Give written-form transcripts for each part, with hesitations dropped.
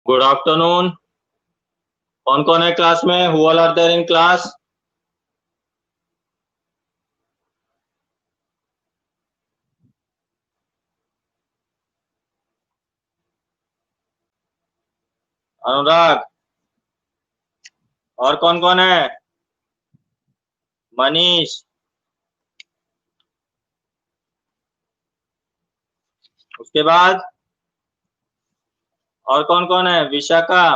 Good afternoon. कौन कौन है क्लास में? Who all are there in class? Anurag. और कौन कौन है? मनीष। उसके बाद और कौन कौन है? विशाखा।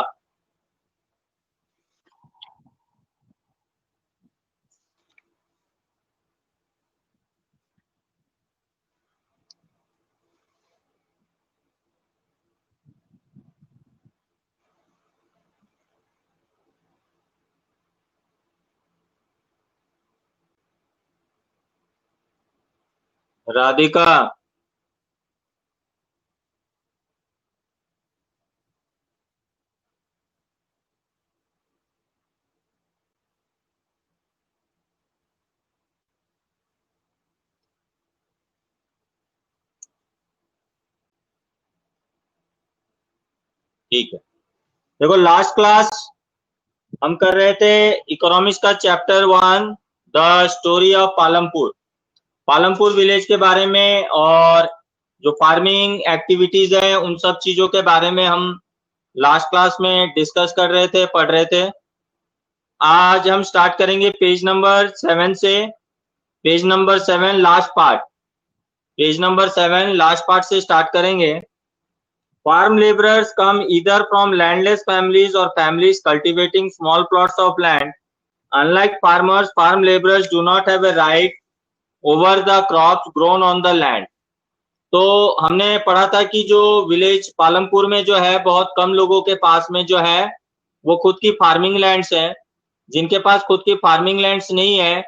राधिका। ठीक है। देखो, लास्ट क्लास हम कर रहे थे इकोनॉमिक्स का chapter 1, the story of Palampur. Palampur village के बारे में और जो फार्मिंग एक्टिविटीज है उन सब चीजों के बारे में हम लास्ट क्लास में डिस्कस कर रहे थे, पढ़ रहे थे। आज हम स्टार्ट करेंगे पेज नंबर 7 से। Page number 7 last part. Page number 7 last part से स्टार्ट करेंगे। Farm laborers come either from landless families or families cultivating small plots of land. Unlike farmers, farm laborers do not have a right over the crops grown on the land. तो हमने पढ़ा था कि जो village Palampur में जो है बहुत कम लोगों के पास में जो है वो खुद की फार्मिंग लैंड्स है। जिनके पास खुद की फार्मिंग लैंड्स नहीं है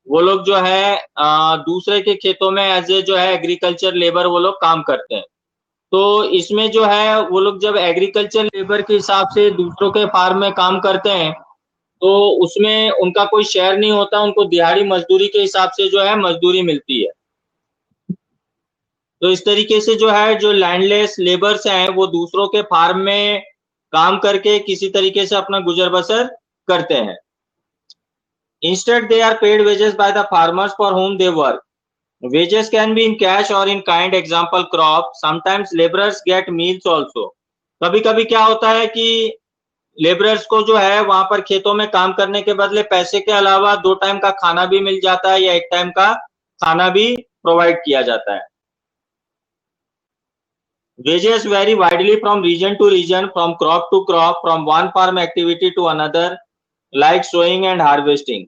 वो लोग जो है दूसरे के खेतों में एज ए जो है एग्रीकल्चर लेबर वो लोग काम करते हैं। तो इसमें जो है वो लोग जब एग्रीकल्चर लेबर के हिसाब से दूसरों के फार्म में काम करते हैं तो उसमें उनका कोई शेयर नहीं होता, उनको दिहाड़ी मजदूरी के हिसाब से जो है मजदूरी मिलती है। तो इस तरीके से जो है जो लैंडलेस लेबर्स हैं वो दूसरों के फार्म में काम करके किसी तरीके से अपना गुजर बसर करते हैं। Instead, they are paid wages by the farmers for whom they work. Wages can be in cash or in kind, example crop. Sometimes laborers get meals also. कभी कभी क्या होता है कि लेबरर्स को जो है वहां पर खेतों में काम करने के बदले पैसे के अलावा 2 टाइम का खाना भी मिल जाता है या 1 टाइम का खाना भी प्रोवाइड किया जाता है। Wages vary widely from region to region, from crop to crop, from one farm activity to another, like sowing and harvesting.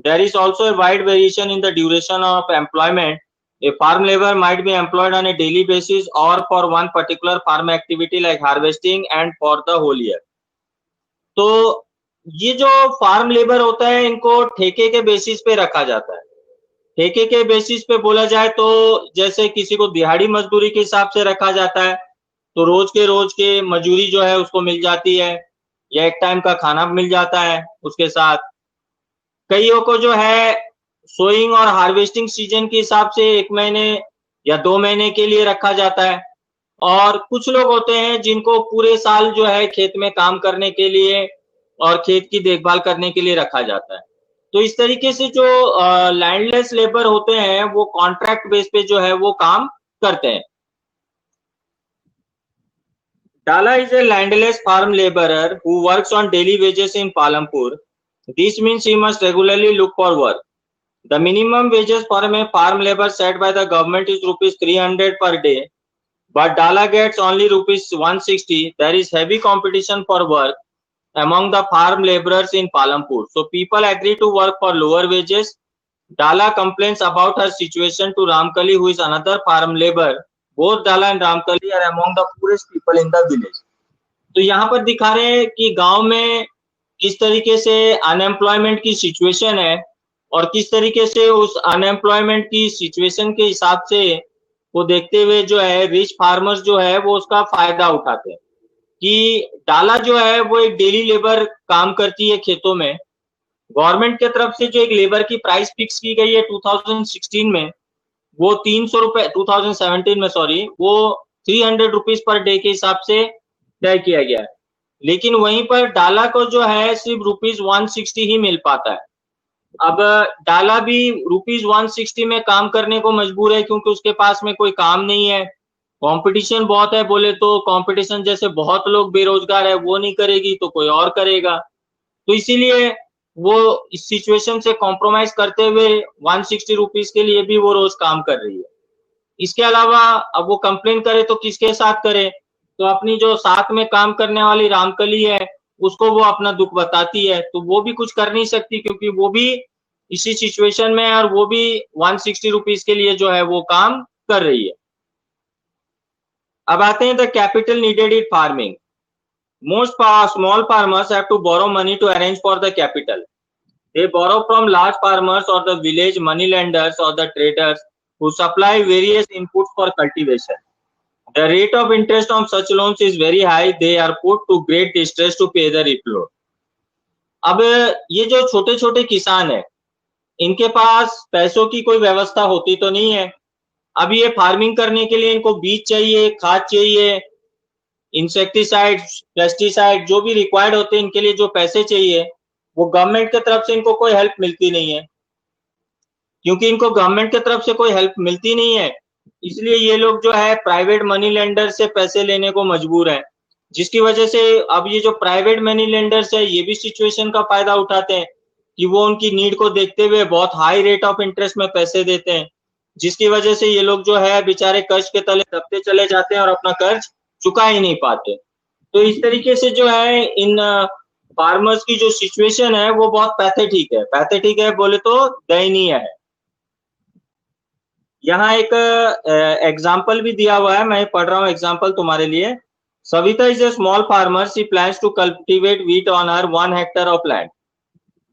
There is also a wide variation in the duration of employment. A farm labor might be employed on a daily basis or for one particular farm activity like harvesting and for the whole year. तो ये जो farm labour होता है इनको ठेके के basis पे रखा जाता है। ठेके के बेसिस पे बोला जाए तो जैसे किसी को दिहाड़ी मजदूरी के हिसाब से रखा जाता है तो रोज के मजूरी जो है उसको मिल जाती है या 1 टाइम का खाना मिल जाता है उसके साथ। कईयों को जो है सोइंग और हार्वेस्टिंग सीजन के हिसाब से 1 महीने या 2 महीने के लिए रखा जाता है। और कुछ लोग होते हैं जिनको पूरे साल जो है खेत में काम करने के लिए और खेत की देखभाल करने के लिए रखा जाता है। तो इस तरीके से जो लैंडलेस लेबर होते हैं वो कॉन्ट्रैक्ट बेस पे जो है वो काम करते हैं। Dala is a landless farm laborer who works on daily wages in Palampur. This means he must regularly look for work. The minimum wages for a farm labor set by the government is rupees 300 per day, but Dala gets only rupees 160. There is heavy competition for work among the farm laborers in Palampur. So people agree to work for lower wages. Dala complains about her situation to Ramkali, who is another farm labor. Both Dala and Ramkali are among the poorest people in the village. तो यहाँ पर दिखा रहे हैं कि गांव में किस तरीके से अनएम्प्लॉयमेंट की सिचुएशन है और किस तरीके से उस अनएम्प्लॉयमेंट की सिचुएशन के हिसाब से वो देखते हुए जो है रिच फार्मर्स जो है वो उसका फायदा उठाते हैं कि डाला जो है वो एक डेली लेबर काम करती है खेतों में। गवर्नमेंट की तरफ से जो एक लेबर की प्राइस फिक्स की गई है 2016 में वो 300 रुपए, 2017 में सॉरी, वो 300 रुपीज पर डे के हिसाब से तय किया गया है। लेकिन वहीं पर डाला को जो है सिर्फ ₹160 ही मिल पाता है। अब डाला भी ₹160 में काम करने को मजबूर है क्योंकि उसके पास में कोई काम नहीं है, कंपटीशन बहुत है, बोले तो कंपटीशन जैसे बहुत लोग बेरोजगार है, वो नहीं करेगी तो कोई और करेगा। तो इसीलिए वो इस सिचुएशन से कॉम्प्रोमाइज करते हुए ₹160 के लिए भी वो रोज काम कर रही है। इसके अलावा अब वो कंप्लेन करे तो किसके साथ करे, तो अपनी जो साथ में काम करने वाली रामकली है उसको वो अपना दुख बताती है, तो वो भी कुछ कर नहीं सकती क्योंकि वो भी इसी सिचुएशन में है और वो भी ₹160 के लिए जो है वो काम कर रही है। अब आते हैं the capital needed in farming. Most small farmers have to borrow money to arrange for the capital. They borrow from large farmers or the village moneylenders or the traders who supply various inputs for cultivation. The rate of interest on such loans is very high. They are put to great distress to pay the loan. अब ये जो छोटे छोटे किसान है इनके पास पैसों की कोई व्यवस्था होती तो नहीं है। अब ये फार्मिंग करने के लिए इनको बीज चाहिए, खाद चाहिए, इंसेक्टिसाइड, पेस्टिसाइड जो भी रिक्वायर्ड होते हैं इनके लिए जो पैसे चाहिए वो गवर्नमेंट की तरफ से इनको कोई हेल्प मिलती नहीं है। क्योंकि इनको गवर्नमेंट की तरफ से कोई हेल्प मिलती नहीं है इसलिए ये लोग जो है प्राइवेट मनी लेंडर से पैसे लेने को मजबूर है, जिसकी वजह से अब ये जो प्राइवेट मनी लेंडर्स है ये भी सिचुएशन का फायदा उठाते हैं कि वो उनकी नीड को देखते हुए बहुत हाई रेट ऑफ इंटरेस्ट में पैसे देते हैं, जिसकी वजह से ये लोग जो है बेचारे कर्ज के तले दबते चले जाते हैं और अपना कर्ज चुका ही नहीं पाते। तो इस तरीके से जो है इन फार्मर्स की जो सिचुएशन है वो बहुत पैथेटिक है। पैथेटिक है बोले तो दयनीय है। यहाँ एक एग्जाम्पल भी दिया हुआ है, मैं पढ़ रहा हूँ एग्जाम्पल तुम्हारे लिए। Savita is a small farmer. She plans to cultivate wheat on her 1 hectare of land.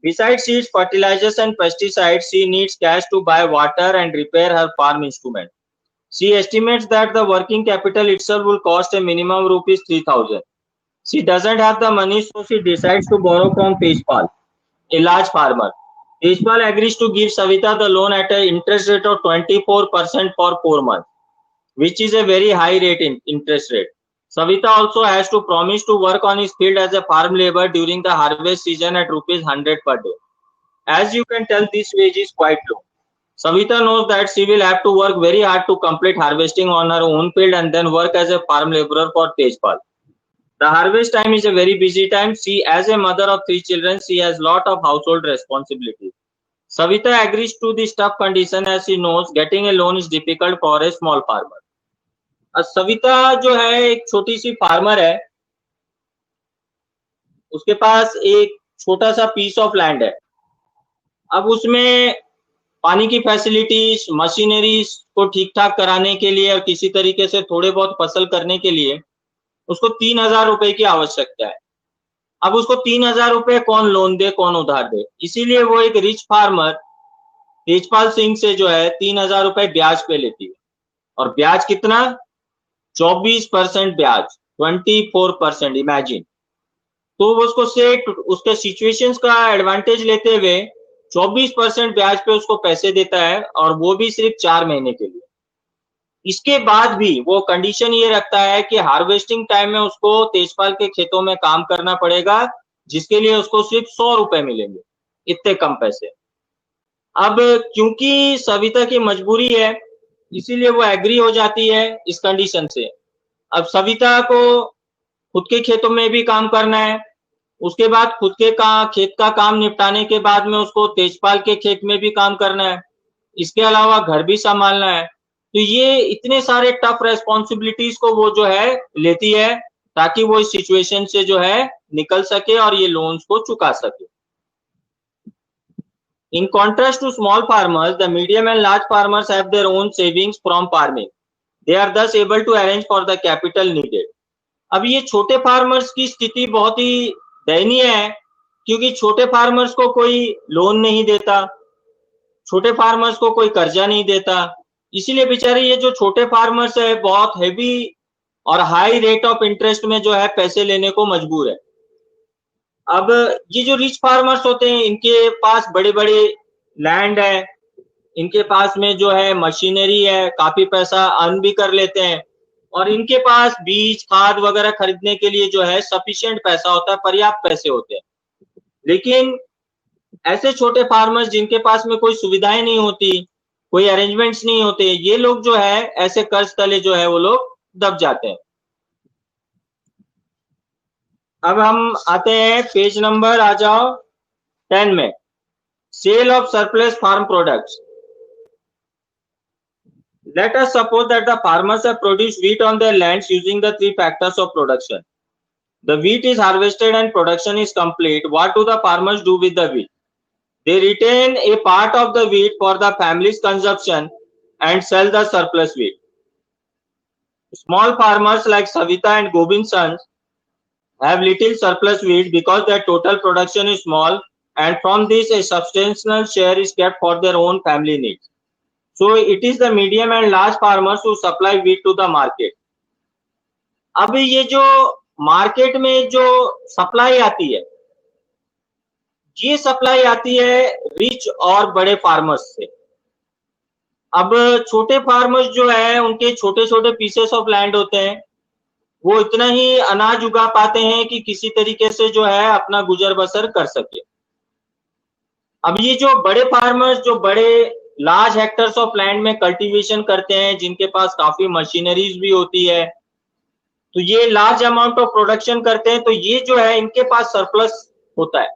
Besides seeds, fertilizers and pesticides, she needs cash to buy water and repair her farm instrument. She estimates that the working capital itself will cost a minimum ₹3,000. She doesn't have the money, so she decides to borrow from Tejpal, a large farmer. Tejpal agrees to give Savita the loan at an interest rate of 24% for 4 months, which is a very high rate in interest rate. Savita also has to promise to work on his field as a farm labor during the harvest season at ₹100 per day. As you can tell, this wage is quite low. Savita knows that she will have to work very hard to complete harvesting on her own field and then work as a farm laborer for Tejpal. The harvest time is a very busy time. She, as a mother of 3 children, she has lot of household responsibilities. Savita agrees to this tough condition as she knows getting a loan is difficult for a small farmer. Savita जो है एक छोटी सी farmer है, उसके पास एक छोटा सा piece of land है। अब उसमें पानी की फैसिलिटीज, मशीनरीज को ठीक ठाक कराने के लिए और किसी तरीके से थोड़े बहुत फसल करने के लिए उसको ₹3,000 की आवश्यकता है। अब उसको ₹3,000 कौन लोन दे, कौन उधार दे, इसीलिए वो एक रिच फार्मर तेजपाल सिंह से जो है ₹3,000 ब्याज पे लेती है। और ब्याज कितना? 24% ब्याज, 24%। इमेजिन। तो वो उसके सिचुएशंस का एडवांटेज लेते हुए 24% ब्याज पे उसको पैसे देता है और वो भी सिर्फ 4 महीने के लिए। इसके बाद भी वो कंडीशन ये रखता है कि हार्वेस्टिंग टाइम में उसको तेजपाल के खेतों में काम करना पड़ेगा, जिसके लिए उसको सिर्फ ₹100 मिलेंगे, इतने कम पैसे। अब क्योंकि सविता की मजबूरी है इसीलिए वो एग्री हो जाती है इस कंडीशन से। अब सविता को खुद के खेतों में भी काम करना है, उसके बाद खुद के खेत का काम निपटाने के बाद में उसको तेजपाल के खेत में भी काम करना है, इसके अलावा घर भी संभालना है। तो ये इतने सारे टफ रेस्पॉन्सिबिलिटीज को वो जो है लेती है ताकि वो इस सिचुएशन से जो है निकल सके और ये लोन्स को चुका सके। In contrast to small farmers, the medium and large farmers have their own savings from farming. They are thus able to arrange for the capital needed. अब ये छोटे फार्मर्स की स्थिति बहुत ही दयनीय है क्योंकि छोटे फार्मर्स को कोई लोन नहीं देता, छोटे फार्मर्स को कोई कर्जा नहीं देता, इसीलिए बेचारे ये जो छोटे फार्मर्स है बहुत हेवी और हाई रेट ऑफ इंटरेस्ट में जो है पैसे लेने को मजबूर है। अब ये जो रिच फार्मर्स होते हैं इनके पास बड़े बड़े लैंड है, इनके पास में जो है मशीनरी है, काफी पैसा अर्न भी कर लेते हैं और इनके पास बीज खाद वगैरह खरीदने के लिए जो है सफिशिएंट पैसा होता है, पर्याप्त पैसे होते हैं। लेकिन ऐसे छोटे फार्मर्स जिनके पास में कोई सुविधाएं नहीं होती, कोई अरेंजमेंट्स नहीं होते, ये लोग जो है ऐसे कर्ज तले जो है वो लोग दब जाते हैं। अब हम आते हैं पेज नंबर, आ जाओ 10 में, sale of surplus farm products. Let us suppose that the farmers have produced wheat on their lands using the three factors of production. The wheat is harvested and production is complete. What do the farmers do with the wheat? They retain a part of the wheat for the family's consumption and sell the surplus wheat. Small farmers like Savita and Gobind Sons have little surplus wheat because their total production is small, and from this a substantial share is kept for their own family needs. So it is the medium and large farmers who supply wheat to the market. अब ये जो market में जो supply आती है, ये supply आती है रिच और बड़े फार्मर्स से। अब छोटे फार्मर्स जो है उनके छोटे छोटे पीसेस ऑफ लैंड होते हैं, वो इतना ही अनाज उगा पाते हैं कि किसी तरीके से जो है अपना गुजर बसर कर सके। अब ये जो बड़े फार्मर्स जो बड़े लार्ज हेक्टर्स ऑफ लैंड में कल्टीवेशन करते हैं, जिनके पास काफी मशीनरीज भी होती है, तो ये लार्ज अमाउंट ऑफ प्रोडक्शन करते हैं, तो ये जो है इनके पास सरप्लस होता है,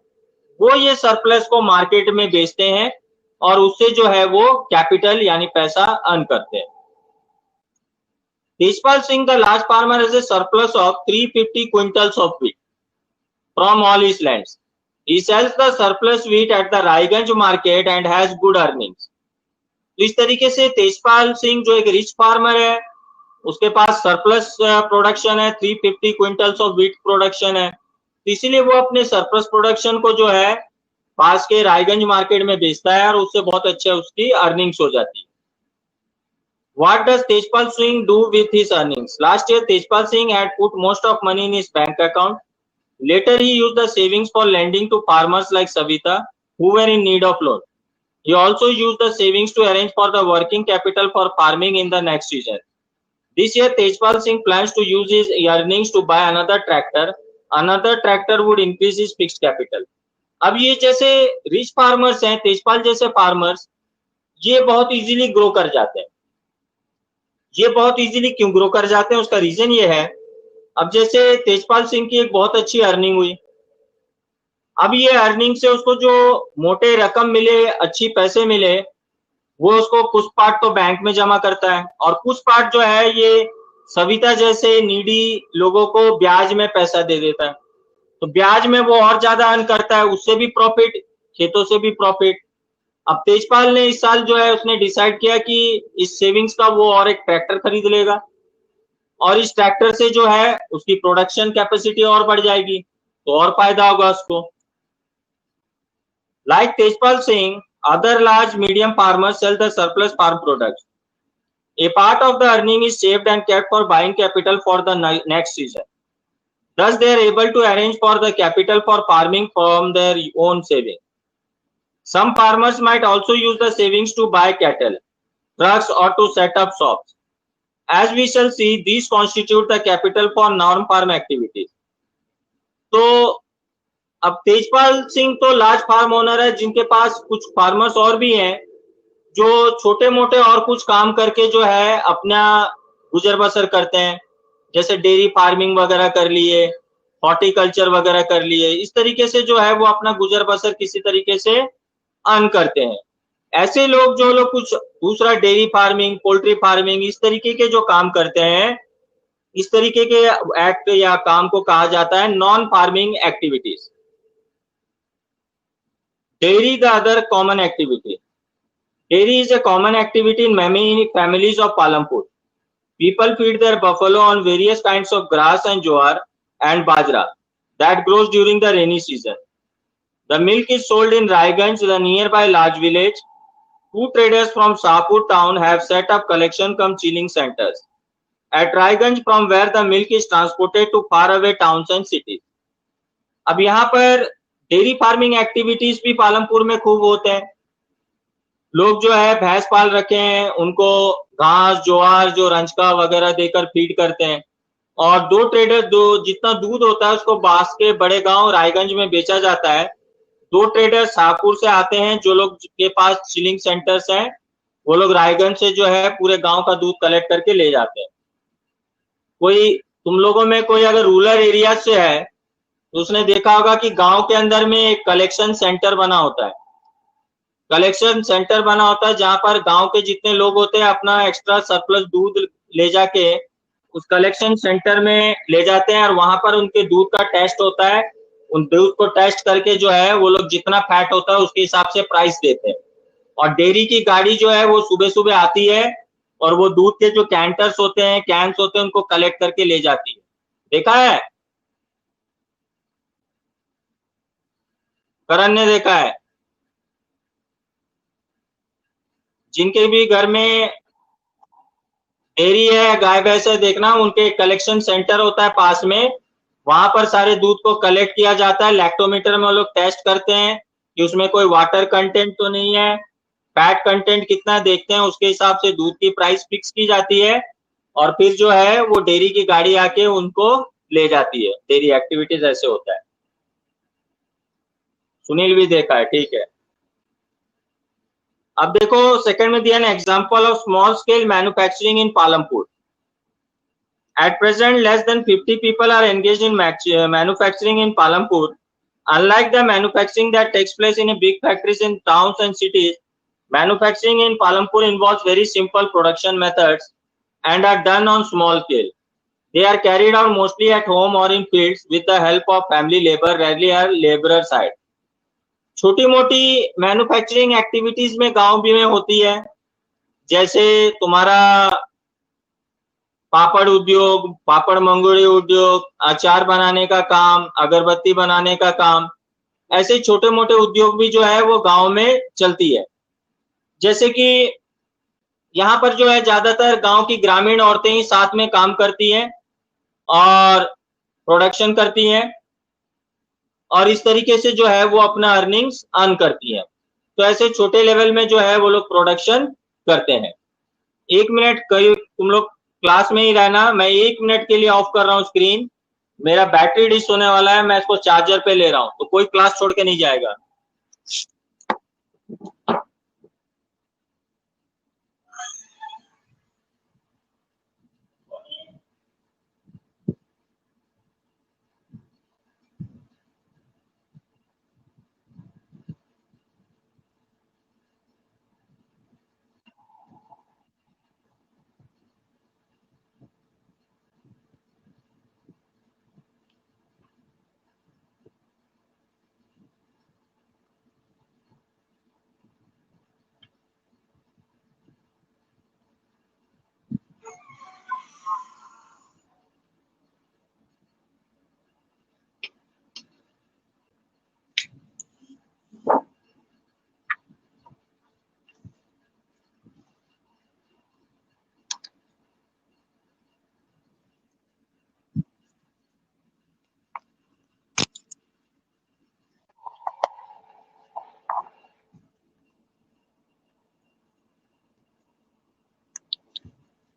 वो ये सरप्लस को मार्केट में बेचते हैं और उससे जो है वो कैपिटल यानी पैसा अर्न करते हैं। Tejpal Singh, the large farmer, has a surplus of 350 quintals of wheat from all his lands. He sells the surplus wheat at the Raiganj market and has good earnings. तो इस तरीके से तेजपाल सिंह जो एक रिच फार्मर है, उसके पास सरप्लस प्रोडक्शन है, 350 क्विंटल्स ऑफ व्हीट प्रोडक्शन है, तो इसीलिए वो अपने सरप्लस प्रोडक्शन को जो है पास के रायगंज मार्केट में बेचता है और उससे बहुत अच्छे उसकी अर्निंग्स हो जाती है। What does Tejpal Singh do with his earnings? Last year, Tejpal Singh had put most of money in his bank account. Later, he used the savings for lending to farmers like Savita, who were in need of loan. He also used the savings to arrange for the working capital for farming in the next season. This year, Tejpal Singh plans to use his earnings to buy another tractor. Another tractor would increase his fixed capital. अब ये जैसे rich farmers हैं, तेजपाल जैसे farmers, ये बहुत easily grow कर जाते हैं। ये बहुत इजीली क्यों ग्रो कर जाते हैं, उसका रीजन ये है, अब जैसे तेजपाल सिंह की एक बहुत अच्छी अर्निंग हुई, अब ये अर्निंग से उसको जो मोटे रकम मिले, अच्छी पैसे मिले, वो उसको कुछ पार्ट तो बैंक में जमा करता है और कुछ पार्ट जो है ये सविता जैसे नीडी लोगों को ब्याज में पैसा दे देता है। तो ब्याज में वो और ज्यादा अर्न करता है, उससे भी प्रॉफिट, खेतों से भी प्रॉफिट। अब तेजपाल ने इस साल जो है उसने डिसाइड किया कि इस सेविंग्स का वो और एक ट्रैक्टर खरीद लेगा और इस ट्रैक्टर से जो है उसकी प्रोडक्शन कैपेसिटी और बढ़ जाएगी, तो और फायदा होगा उसको। Like Tejpal Singh, other large medium farmers sell the surplus farm products. A part of the earning is saved and kept for buying capital for the next season. Thus, they are able to arrange for the capital for farming from their own savings. Some farmers might also use the savings to buy cattle, trucks, or to set up shops. As we shall see, these constitute the capital for non-farm activities. तो अब तेजपाल सिंह तो large farm owner है, जिनके पास कुछ farmers और भी हैं जो छोटे मोटे और कुछ काम करके जो है अपना गुजर बसर करते हैं, जैसे डेयरी फार्मिंग वगैरह कर लिए, हॉर्टिकल्चर वगैरह कर लिए। इस तरीके से जो है वो अपना गुजर बसर किसी तरीके से अर्न करते हैं। ऐसे लोग जो लोग कुछ दूसरा डेयरी फार्मिंग, पोल्ट्री फार्मिंग, इस तरीके के जो काम करते हैं, इस तरीके के एक्ट या काम को कहा जाता है non farming activities. Dairy the other common activity. Dairy is a common activity in many families of Palampur. People feed their buffalo on various kinds of grass and jowar and bajra that grows during the rainy season. The milk is sold in Raiganj, the nearby large village. Two traders from Sahapur town have set up collection cum chilling centers at Raiganj, from where the milk is transported to faraway towns and cities. अब यहाँ पर dairy farming activities भी पालमपुर में खूब होते हैं। लोग जो है भैंस पाल रखे हैं, उनको घास ज्वार जो रंजका वगैरह देकर फीड करते हैं। और दो ट्रेडर, दो जितना दूध होता है उसको बांस के बड़े गांव रायगंज में बेचा जाता है। दो ट्रेडर शाहपुर से आते हैं, जो लोग के पास चिलिंग सेंटर्स हैं, वो लोग रायगंज से जो है पूरे गांव का दूध कलेक्ट करके ले जाते हैं। कोई तुम लोगों में कोई अगर रूरल एरिया से है तो उसने देखा होगा कि गांव के अंदर में एक कलेक्शन सेंटर बना होता है। कलेक्शन सेंटर बना होता है जहां पर गांव के जितने लोग होते हैं अपना एक्स्ट्रा सरप्लस दूध ले जाके उस कलेक्शन सेंटर में ले जाते हैं और वहां पर उनके दूध का टेस्ट होता है। उन दूध को टेस्ट करके जो है वो लोग जितना फैट होता है उसके हिसाब से प्राइस देते हैं। और डेयरी की गाड़ी जो है वो सुबह सुबह आती है और वो दूध के जो कैंटर्स होते हैं, कैंस होते हैं, उनको कलेक्ट करके ले जाती है। देखा है? करण ने देखा है? जिनके भी घर में डेयरी है, गाय भैंस है, देखना उनके कलेक्शन सेंटर होता है पास में। वहां पर सारे दूध को कलेक्ट किया जाता है। लैक्टोमीटर में वो लोग टेस्ट करते हैं कि उसमें कोई वाटर कंटेंट तो नहीं है, फैट कंटेंट कितना देखते हैं, उसके हिसाब से दूध की प्राइस फिक्स की जाती है। और फिर जो है वो डेयरी की गाड़ी आके उनको ले जाती है। डेयरी एक्टिविटीज ऐसे होता है। सुनील भी देखा है, ठीक है। अब देखो सेकंड में दिया ना, example of small scale manufacturing in Palampur. At present, less than 50 people are engaged in manufacturing in Palampur. Unlike the manufacturing that takes place in big factories in towns and cities, manufacturing in Palampur involves very simple production methods and are done on small scale. They are carried out mostly at home or in fields with the help of family labor, rarely are laborer side. छोटी मोटी manufacturing activities में गांव भी में होती है, जैसे तुम्हारा पापड़ उद्योग, पापड़ मंगोड़ी उद्योग, अचार बनाने का काम, अगरबत्ती बनाने का काम, ऐसे छोटे मोटे उद्योग भी जो है वो गांव में चलती है। जैसे कि यहाँ पर जो है ज्यादातर गांव की ग्रामीण औरतें ही साथ में काम करती हैं और प्रोडक्शन करती हैं और इस तरीके से जो है वो अपना अर्निंग्स अर्न करती हैं। तो ऐसे छोटे लेवल में जो है वो लोग प्रोडक्शन करते हैं। 1 मिनट करीब तुम लोग क्लास में ही रहना, मैं 1 मिनट के लिए ऑफ कर रहा हूँ स्क्रीन। मेरा बैटरी डिस होने वाला है, मैं इसको चार्जर पे ले रहा हूँ, तो कोई क्लास छोड़ के नहीं जाएगा।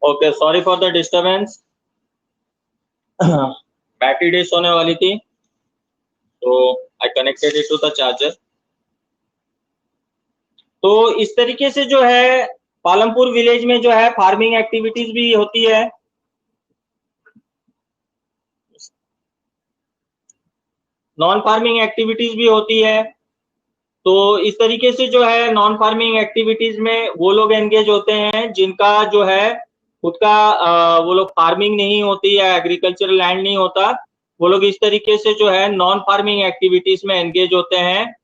Okay, sorry for the disturbance. Battery डिस होने वाली थी तो I connected it to the charger. तो इस तरीके से जो है पालमपुर विलेज में जो है फार्मिंग एक्टिविटीज भी होती है। नॉन फार्मिंग एक्टिविटीज भी होती है। तो इस तरीके से जो है नॉन फार्मिंग एक्टिविटीज में वो लोग एंगेज होते हैं जिनका जो है खुद का वो लोग फार्मिंग नहीं होती है, एग्रीकल्चरल लैंड नहीं होता। वो लोग इस तरीके से जो है नॉन फार्मिंग एक्टिविटीज में एंगेज होते हैं,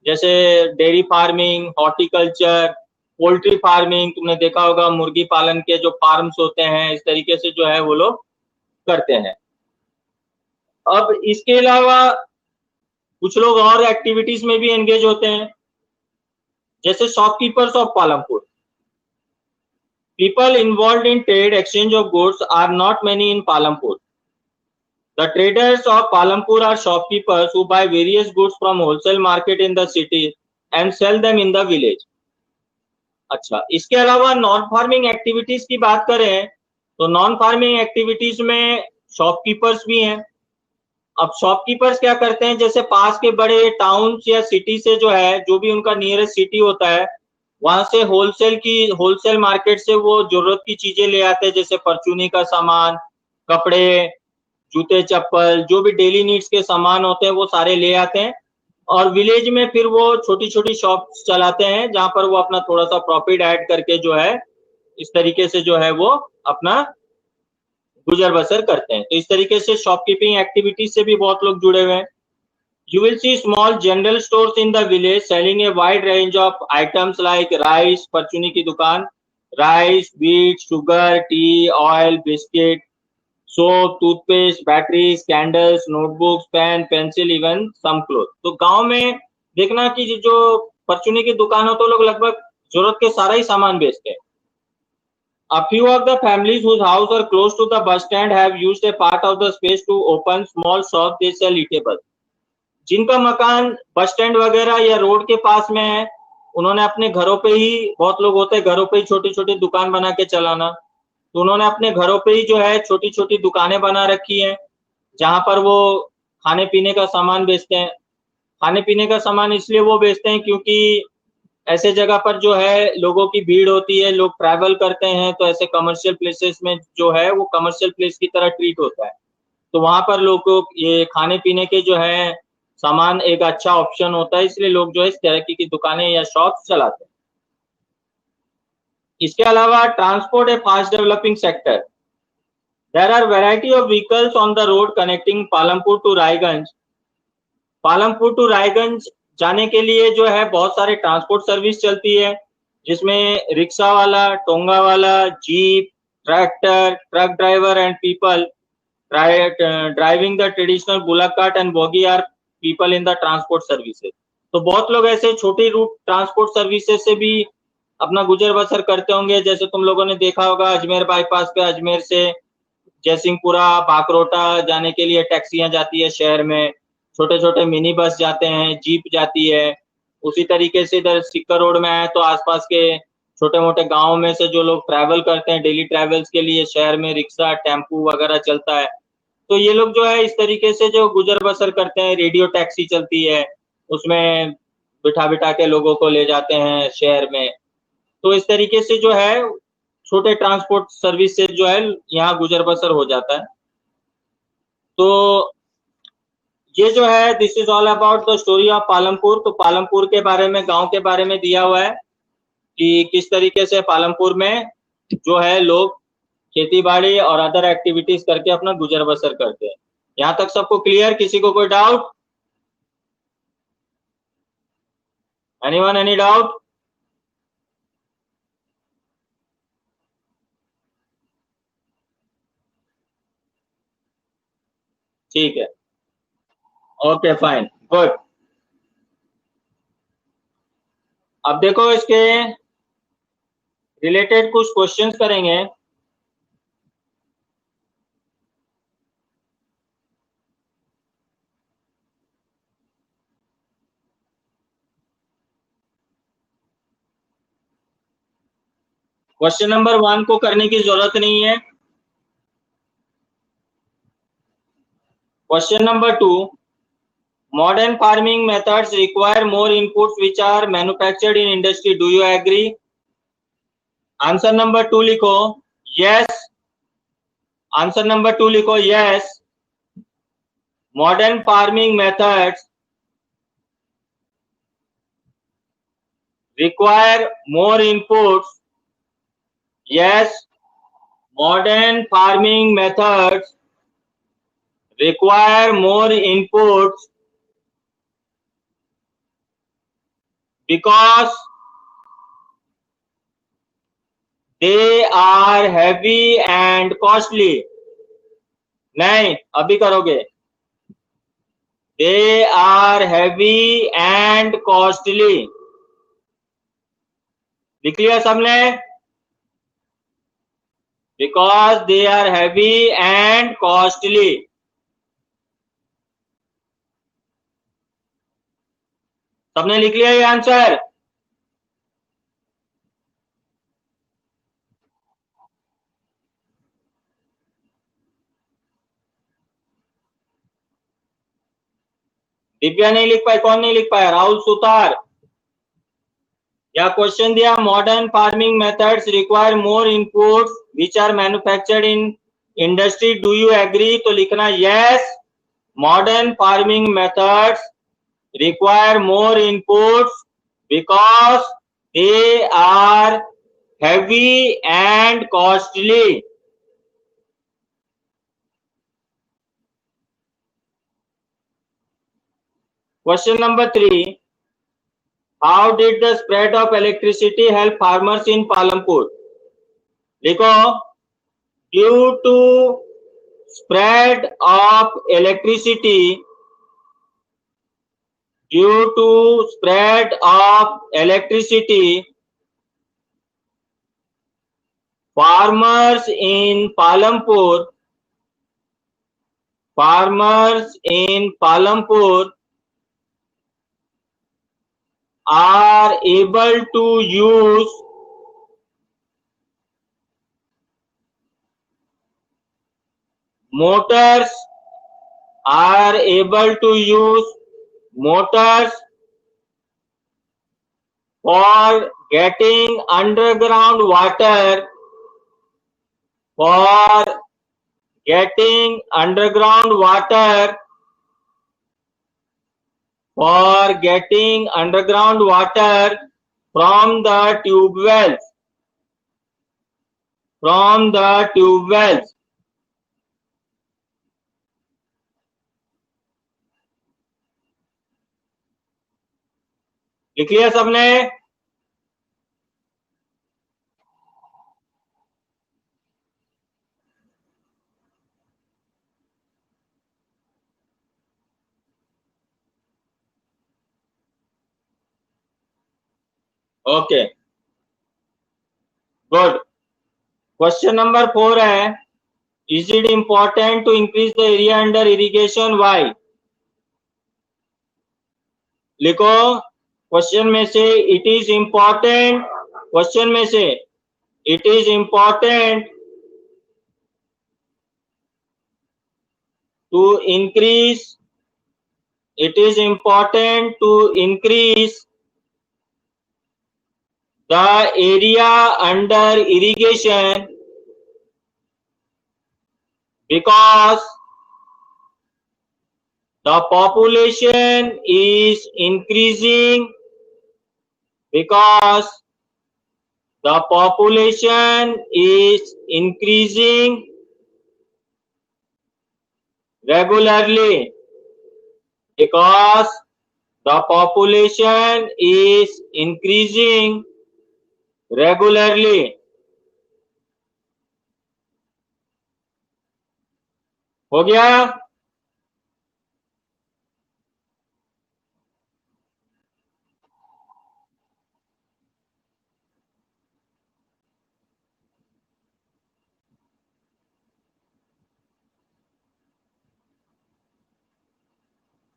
जैसे dairy farming, horticulture, poultry farming. तुमने देखा होगा मुर्गी पालन के जो फार्म्स होते हैं, इस तरीके से जो है वो लोग करते हैं। अब इसके अलावा कुछ लोग और एक्टिविटीज में भी एंगेज होते हैं, जैसे shopkeepers of Palampur. People involved in trade exchange of goods are not many in Palampur. The traders of Palampur are shopkeepers who buy various goods from wholesale market in the city and sell them in the village. अच्छा, इसके अलावा non farming activities की बात करें तो non farming activities में shopkeepers भी हैं। अब शॉपकीपर्स क्या करते हैं, जैसे पास के बड़े टाउन्स या सिटी से जो है, जो भी उनका नियरेस्ट सिटी होता है, वहां से होलसेल मार्केट से वो जरूरत की चीजें ले आते हैं, जैसे परचूनी का सामान, कपड़े, जूते चप्पल, जो भी डेली नीड्स के सामान होते हैं वो सारे ले आते हैं। और विलेज में फिर वो छोटी छोटी शॉप्स चलाते हैं, जहां पर वो अपना थोड़ा सा प्रॉफिट ऐड करके जो है, इस तरीके से जो है वो अपना गुजर बसर करते हैं। तो इस तरीके से शॉपकीपिंग एक्टिविटीज से भी बहुत लोग जुड़े हुए हैं। You will see small general stores in the village selling a wide range of items like rice, परचूनी की दुकान, rice, wheat, sugar, tea, oil, biscuit, soap, toothpaste, batteries, candles, notebooks, pen, pencil, even some clothes. तो गांव में देखना कि जो परचूनी की दुकान हो तो लोग लगभग जरूरत के सारा ही सामान बेचते हैं। A few of the families whose house are close to the bus stand have used a part of the space to open small shop. They sell eatables. जिनका मकान बस स्टैंड वगैरह या रोड के पास में है, उन्होंने अपने घरों पे ही, बहुत लोग होते हैं घरों पे ही छोटी छोटी दुकान बना के चलाना, तो उन्होंने अपने घरों पे ही जो है छोटी छोटी दुकानें बना रखी हैं, जहां पर वो खाने पीने का सामान बेचते हैं। खाने पीने का सामान इसलिए वो बेचते हैं क्योंकि ऐसे जगह पर जो है लोगों की भीड़ होती है, लोग ट्रैवल करते हैं, तो ऐसे कमर्शियल प्लेसेस में जो है वो कमर्शियल प्लेस की तरह ट्रीट होता है। तो वहां पर लोग को ये खाने पीने के जो है सामान एक अच्छा ऑप्शन होता है, इसलिए लोग जो है इस तरह की दुकानें या शॉप्स चलाते हैं। इसके अलावा transport a fast developing sector. There are variety of vehicles on the road connecting Palampur to Raiganj. Palampur to Raiganj जाने के लिए जो है बहुत सारे ट्रांसपोर्ट सर्विस चलती है, जिसमें रिक्शा वाला, टोंगा वाला, jeep, tractor, truck driver and people driving the traditional bullock cart and bogie are people in the transport services. तो बहुत लोग ऐसे छोटी रूट ट्रांसपोर्ट सर्विसेज से भी अपना गुजर बसर करते होंगे। जैसे तुम लोगों ने देखा होगा अजमेर बाईपास पे अजमेर से जयसिंहपुरा, बाकरोटा जाने के लिए टैक्सियां जाती है शहर में, छोटे छोटे मिनी बस जाते हैं, जीप जाती है। उसी तरीके से इधर सिक्कर रोड में आए तो आसपास के छोटे मोटे गाँव में से जो लोग ट्रैवल करते हैं डेली ट्रैवल्स के लिए, शहर में रिक्शा, टेम्पू वगैरह चलता है। तो ये लोग जो है इस तरीके से जो गुजर बसर करते हैं, रेडियो टैक्सी चलती है, उसमें बिठा बिठा के लोगों को ले जाते हैं शहर में। तो इस तरीके से जो है छोटे ट्रांसपोर्ट सर्विस से जो है यहाँ गुजर बसर हो जाता है। तो ये जो है this is all about the story of Palampur. तो पालमपुर के बारे में, गांव के बारे में दिया हुआ है कि किस तरीके से पालमपुर में जो है लोग खेती बाड़ी और अदर एक्टिविटीज करके अपना गुजर बसर करते हैं। यहाँ तक सबको क्लियर? किसी को कोई डाउट? Anyone, any doubt? ठीक है, ओके फाइन, गुड। अब देखो इसके रिलेटेड कुछ क्वेश्चंस करेंगे। क्वेश्चन नंबर 1 को करने की जरूरत नहीं है। Question number 2, modern farming methods require more inputs which are manufactured in industry. Do you agree? Answer number 2 लिखो यस। आंसर नंबर 2 लिखो yes. Modern farming methods require more inputs. Yes, modern farming methods require more inputs because they are heavy and costly. नहीं, अभी करोगे। They are heavy and costly. लिख लिया सबने? Because they are heavy and costly. सबने लिख लिया ये आंसर? दिव्या नहीं लिख पाई, कौन नहीं लिख पाया? राहुल सुतार। या क्वेश्चन दिया, modern farming methods require more inputs which are manufactured in industry, do you agree? तो लिखना yes, modern farming methods require more inputs because they are heavy and costly. Question number 3. How did the spread of electricity help farmers in Palampur? देखो, due to spread of electricity, farmers in Palampur are able to use motors for getting underground water from the tube wells. लिख लिया सबने? Okay, good. Question number 4 है, is it important to increase the area under irrigation, why? लिखो question में से it is important, to increase the area under irrigation because the population is increasing regularly, हो गया?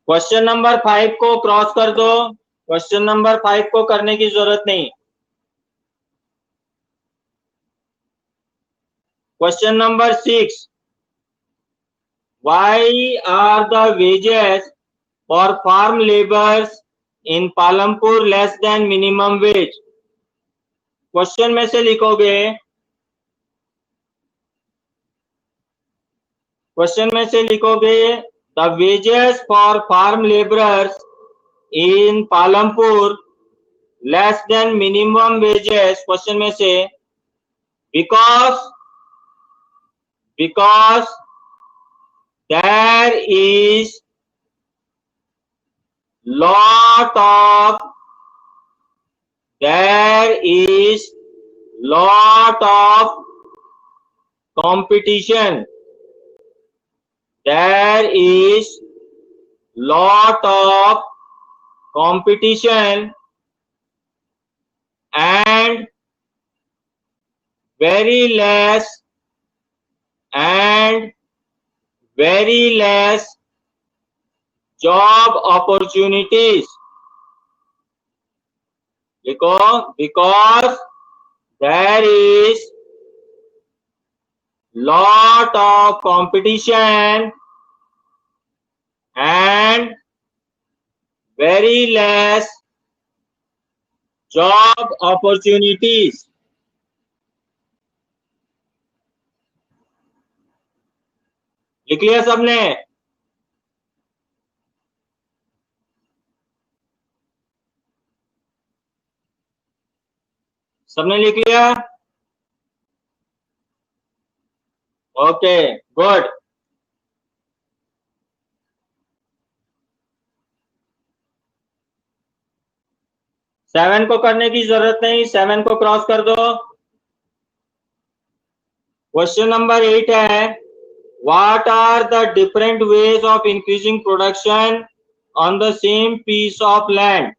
Question number 5 को cross कर दो, question number 5 को करने की जरूरत नहीं। Question number 6, why are the wages for farm laborers in Palampur less than minimum wage? Question में से लिखोगे, the wages for farm laborers in Palampur less than minimum wages, question में से, because there is lot of competition. And very less job opportunities, because there is lot of competition and very less job opportunities. लिख लिया सबने? सबने लिख लिया? Okay, good. Seven को करने की जरूरत नहीं, 7 को क्रॉस कर दो। क्वेश्चन नंबर 8 है, what are the different ways of increasing production on the same piece of land?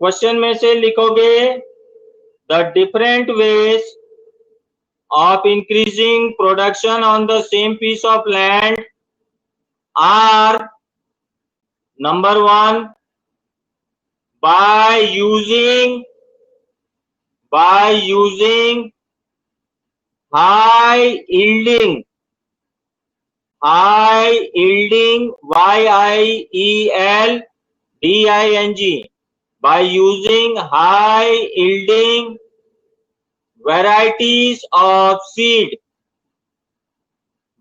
Question में से लिखोगे the different ways of increasing production on the same piece of land are: number 1, by using high yielding YIELDING, by using high yielding varieties of seed,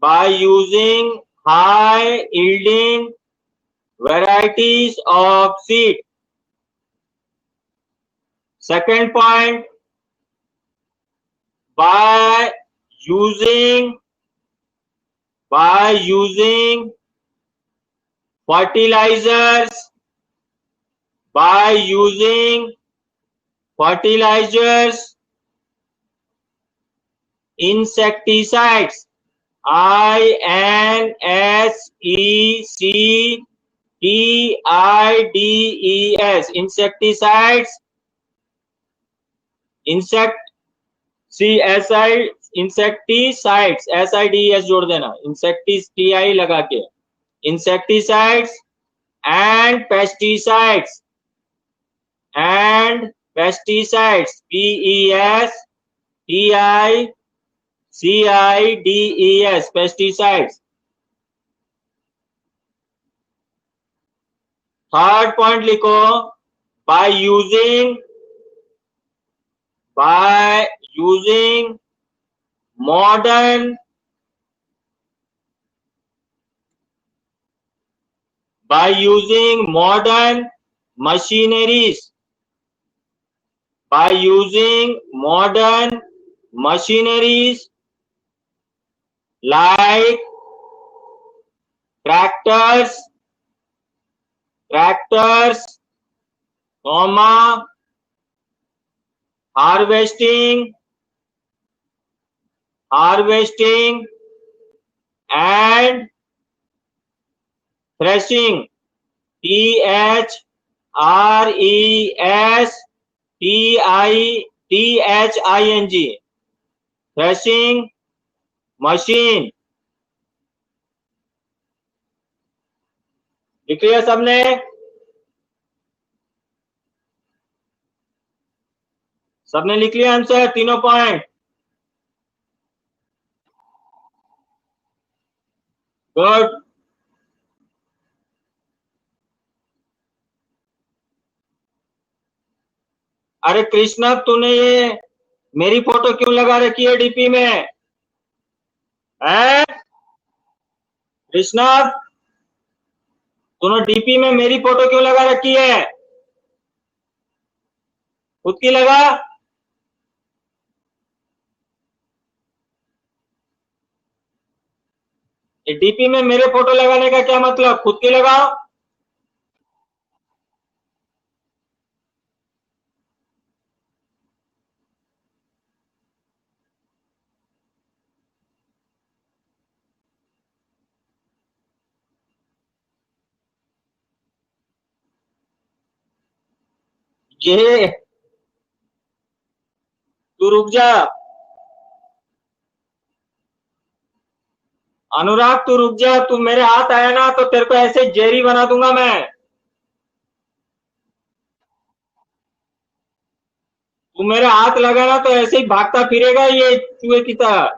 by using high yielding varieties of seed. Second point, by using fertilizers, insecticides, INSECTIDES, insecticides, insecticides, SIDES जोड़ देना, insecticides लगा के, insecticides and pesticides, PESTICIDES, pesticides. Third point लिखो, by using modern machineries, like tractors, harvesting and threshing, THRESTING, threshing machine. लिख लिया सबने? सबने लिख लिया आंसर तीनों पॉइंट? गुड। अरे कृष्णा, तूने ये मेरी फोटो क्यों लगा रखी है डीपी में? है कृष्णा, तूने डीपी में मेरी फोटो क्यों लगा रखी है? खुद की लगा। डीपी में मेरे फोटो लगाने का क्या मतलब? खुद की लगाओ। ये तू रुक जा, अनुराग तू रुक जा। तू मेरे हाथ आया ना तो तेरे को ऐसे जेरी बना दूंगा मैं। तू मेरे हाथ लगा ना तो ऐसे ही भागता फिरेगा ये चूहे की तरह।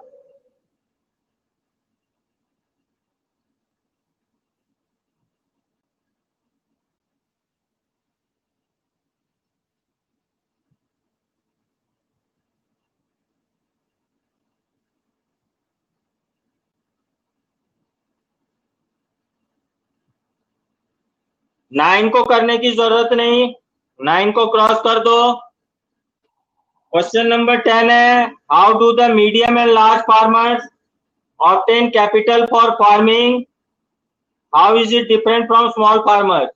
9 को करने की जरूरत नहीं, 9 को क्रॉस कर दो। क्वेश्चन नंबर 10 है, how do the medium and large farmers obtain capital for farming, how is it different from small farmers.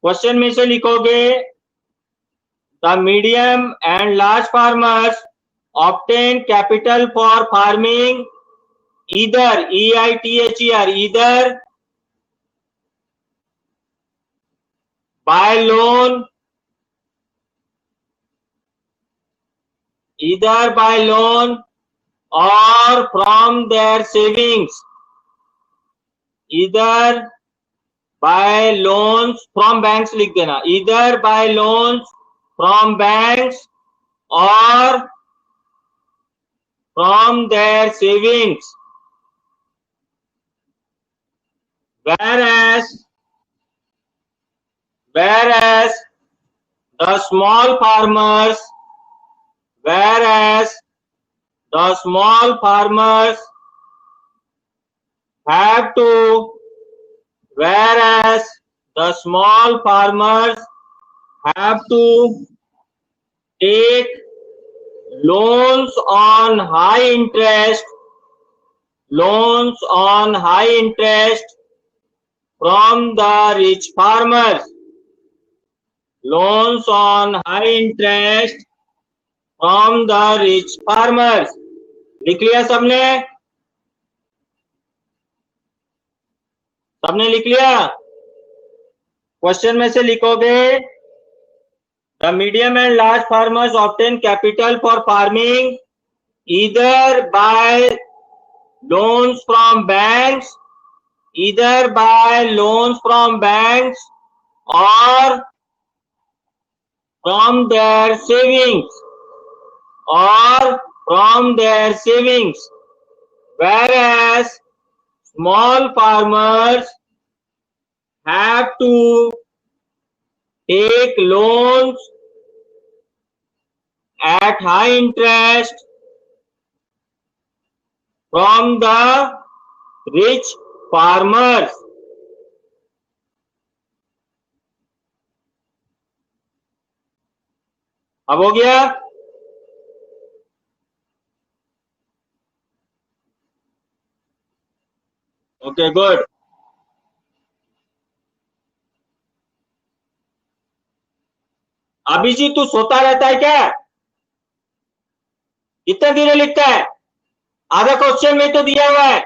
Question में से लिखोगे, the medium and large farmers obtain capital for farming either EITHER either by loan, or from their savings, either by loans from banks लिख देना, either by loans from banks or from their savings, whereas the small farmers have to take loans on high interest from the rich farmers, loans on high interest from the rich farmers। लिख लिया सबने लिख लिया। Question में से लिखोगे, the medium and large farmers obtain capital for farming either by loans from banks or from their savings, whereas small farmers have to take loans at high interest from the rich farmers। अब हो गया। Okay good. Abhijit तू सोता रहता है क्या? इतने धीरे लिखता है? आधा क्वेश्चन में तो दिया हुआ है।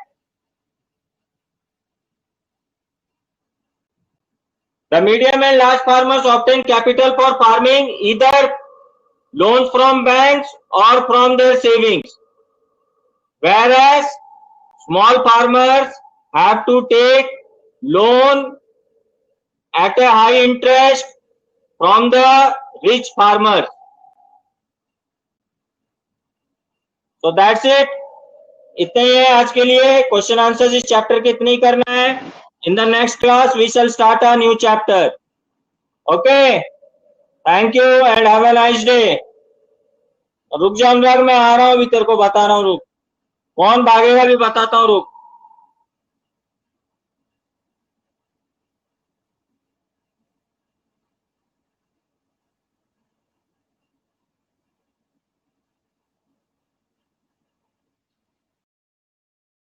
The medium and large farmers obtain capital for farming either loans from banks or from their savings, whereas small farmers have to take loan at a high interest from the rich farmers। So that's it। इतना ही है आज के लिए। Question answer इस chapter के इतने ही करना है। In the next class we shall start a new chapter. Okay, thank you and have a nice day. रुक जा अनुराग, मैं आ रहा हूं, अभी तेरे को बता रहा हूं, रुक। कौन भागेगा भी बताता हूं, रुक।